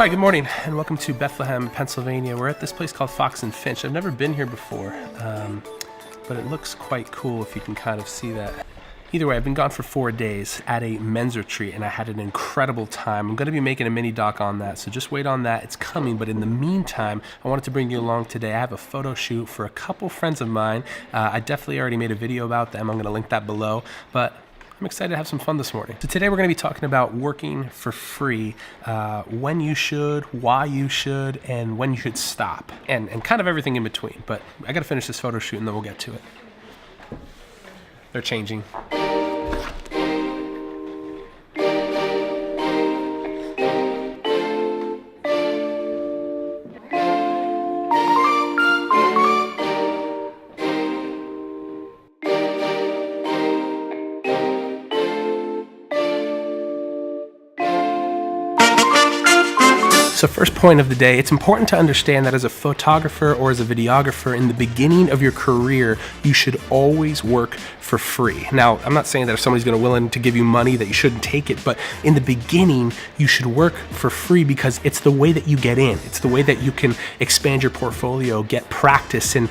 Hi, good morning, and welcome to Bethlehem, Pennsylvania. We're at this place called Fox and Finch. I've never been here before, but it looks quite cool if you can kind of see that. Either way, I've been gone for 4 days at a men's retreat, and I had an incredible time. I'm going to be making a mini doc on that, so just wait on that. It's coming, but in the meantime, I wanted to bring you along today. I have a photo shoot for a couple friends of mine. I definitely already made a video about them. I'm going to link that below, but I'm excited to have some fun this morning. So today we're going to be talking about working for free, when you should, why you should, and when you should stop, and kind of everything in between. But I got to finish this photo shoot and then we'll get to it. They're changing. So first point of the day, it's important to understand that as a photographer or as a videographer in the beginning of your career, you should always work for free. Now, I'm not saying that if somebody's willing to give you money that you shouldn't take it, but in the beginning, you should work for free because it's the way that you get in. It's the way that you can expand your portfolio, get practice, and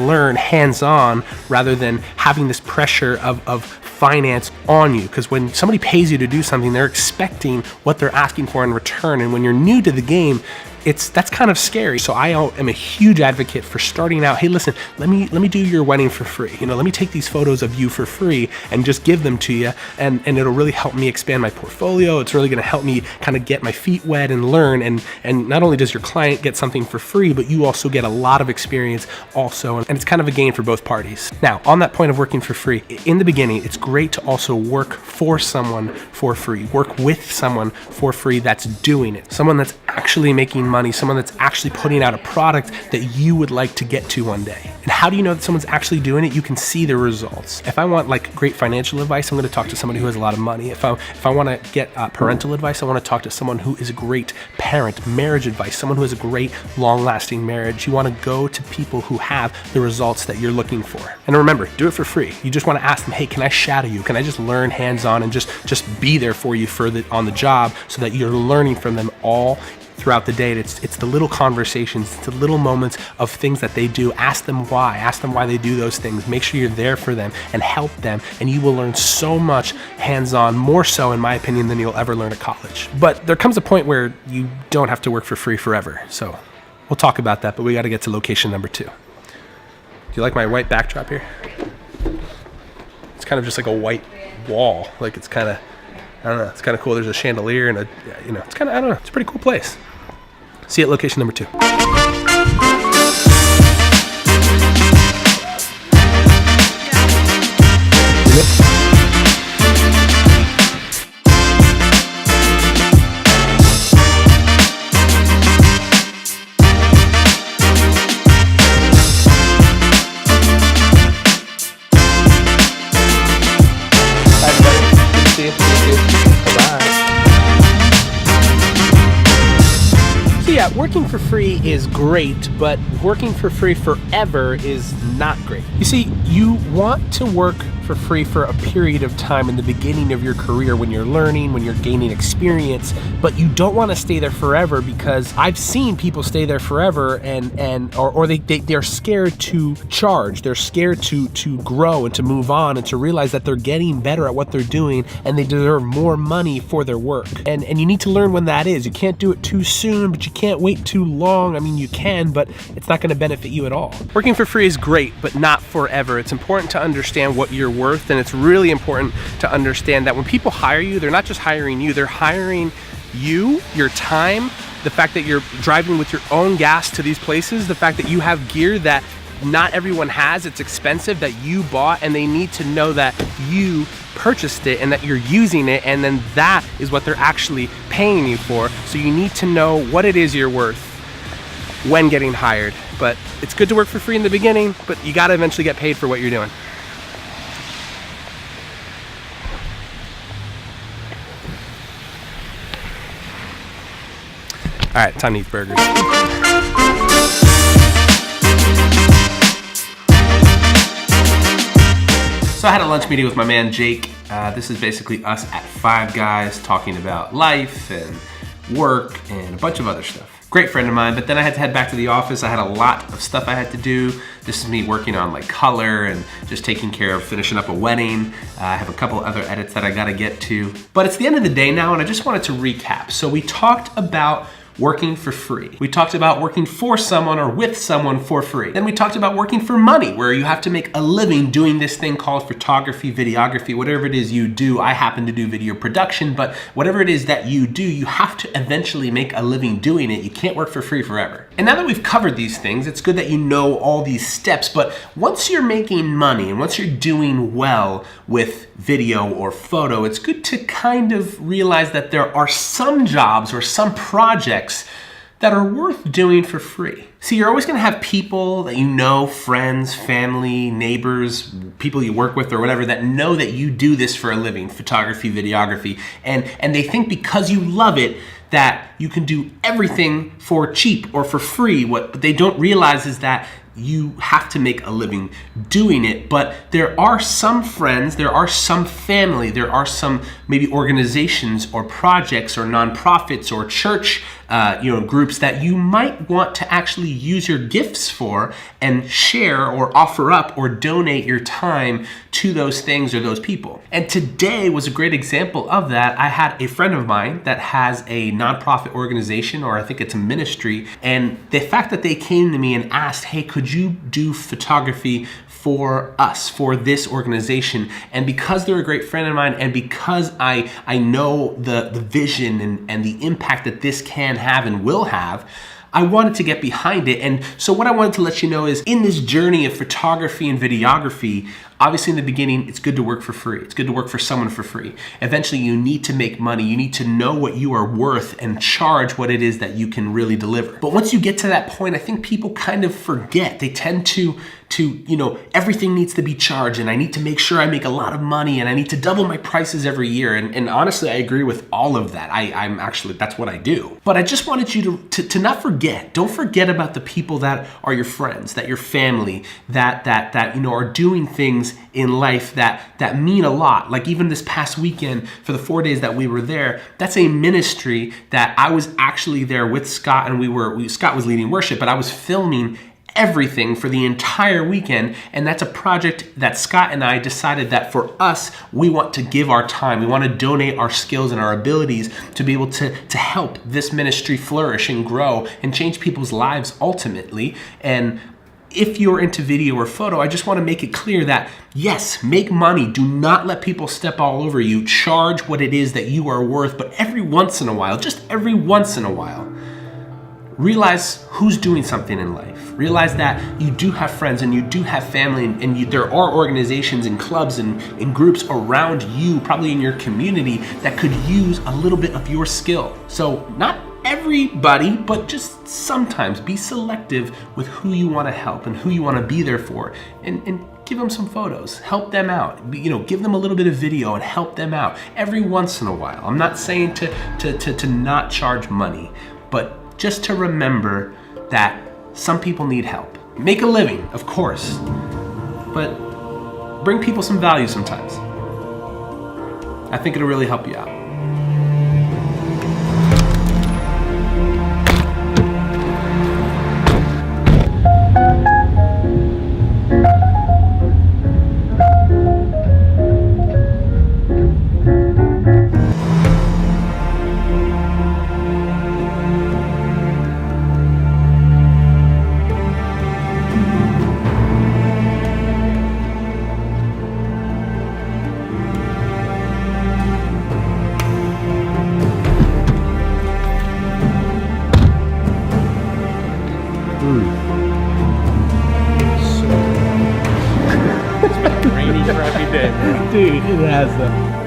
learn hands-on rather than having this pressure of finance on you. Because when somebody pays you to do something, they're expecting what they're asking for in return. And when you're new to the game, that's kind of scary. So I am a huge advocate for starting out. Hey, listen, let me do your wedding for free. Let me take these photos of you for free and just give them to you. And it'll really help me expand my portfolio. It's really going to help me kind of get my feet wet and learn. And not only does your client get something for free, but you also get a lot of experience also. And it's kind of a gain for both parties. Now, on that point of working for free, in the beginning, it's great to also work for someone for free. Work with someone for free that's doing it. Someone that's actually making money, someone that's actually putting out a product that you would like to get to one day. And how do you know that someone's actually doing it? You can see the results. If I want great financial advice, I'm going to talk to somebody who has a lot of money. If I want to get parental advice, I want to talk to someone who is a great parent. Marriage advice, someone who has a great long-lasting marriage. You want to go to people who have the results that you're looking for. And remember, do it for free. You just want to ask them, hey, can I shadow you? Can I just learn hands-on and just be there for you on the job so that you're learning from them all throughout the day? It's the little conversations, it's the little moments of things that they do. Ask them why they do those things. Make sure you're there for them and help them, and you will learn so much hands-on, more so in my opinion than you'll ever learn at college. But there comes a point where you don't have to work for free forever. So we'll talk about that, but we got to get to location number 2. Do you like my white backdrop here? It's kind of just like a white wall. It's kind of, I don't know, it's kind of cool. There's a chandelier and it's kind of, I don't know, it's a pretty cool place. See you at location number 2. Yeah, working for free is great, but working for free forever is not great. You see, you want to work for free for a period of time in the beginning of your career when you're learning, when you're gaining experience, but you don't want to stay there forever because I've seen people stay there forever or they're scared to charge. They're scared to grow and to move on and to realize that they're getting better at what they're doing and they deserve more money for their work. And you need to learn when that is. You can't do it too soon, but you can't wait too long. I mean, you can, but it's not going to benefit you at all. Working for free is great, but not forever. It's important to understand what you're worth, and it's really important to understand that when people hire you, they're not just hiring you, they're hiring you, your time, the fact that you're driving with your own gas to these places, the fact that you have gear that not everyone has, it's expensive, that you bought, and they need to know that you purchased it and that you're using it, and then that is what they're actually paying you for. So you need to know what it is you're worth when getting hired. But it's good to work for free in the beginning, but you gotta eventually get paid for what you're doing. All right, time to eat burgers. So I had a lunch meeting with my man Jake. This is basically us at Five Guys talking about life and work, and a bunch of other stuff. Great friend of mine, but then I had to head back to the office. I had a lot of stuff I had to do. This is me working on like color and just taking care of finishing up a wedding. I have a couple other edits that I gotta get to. But it's the end of the day now, and I just wanted to recap. So we talked about working for free. We talked about working for someone or with someone for free. Then we talked about working for money, where you have to make a living doing this thing called photography, videography, whatever it is you do. I happen to do video production, but whatever it is that you do, you have to eventually make a living doing it. You can't work for free forever. And now that we've covered these things, it's good that you know all these steps, but once you're making money and once you're doing well with video or photo, it's good to kind of realize that there are some jobs or some projects that are worth doing for free. See, you're always gonna have people that you know, friends, family, neighbors, people you work with or whatever, that know that you do this for a living, photography, videography, and they think because you love it that you can do everything for cheap or for free. What they don't realize is that you have to make a living doing it. But there are some friends, there are some family, there are some maybe organizations or projects or nonprofits or church groups that you might want to actually use your gifts for and share or offer up or donate your time to those things or those people. And today was a great example of that. I had a friend of mine that has a nonprofit organization, or I think it's a ministry, and the fact that they came to me and asked, hey, could you do photography for us, for this organization? And because they're a great friend of mine, and because I know the vision and the impact that this can have and will have, I wanted to get behind it. And so what I wanted to let you know is, in this journey of photography and videography, obviously in the beginning, it's good to work for free. It's good to work for someone for free. Eventually, you need to make money. You need to know what you are worth and charge what it is that you can really deliver. But once you get to that point, I think people kind of forget. They tend to everything needs to be charged, and I need to make sure I make a lot of money, and I need to double my prices every year. And honestly, I agree with all of that. I'm actually, that's what I do. But I just wanted you to not forget. Don't forget about the people that are your friends, that your family, that are doing things in life that mean a lot. Like even this past weekend, for the 4 days that we were there, that's a ministry that I was actually there with Scott, and Scott was leading worship, but I was filming everything for the entire weekend. And that's a project that Scott and I decided that for us, we want to give our time. We want to donate our skills and our abilities to be able to help this ministry flourish and grow and change people's lives ultimately. And if you're into video or photo, I just want to make it clear that yes, make money. Do not let people step all over you. Charge what it is that you are worth, but every once in a while, just every once in a while, realize who's doing something in life. Realize that you do have friends and you do have family, and there are organizations and clubs and groups around you, probably in your community, that could use a little bit of your skill. So not everybody, but just sometimes be selective with who you want to help and who you want to be there for, and give them some photos, help them out, give them a little bit of video and help them out every once in a while. I'm not saying to not charge money, but just to remember that some people need help. Make a living, of course, but bring people some value sometimes. I think it'll really help you out. It's been a rainy, crappy day. Dude, it has.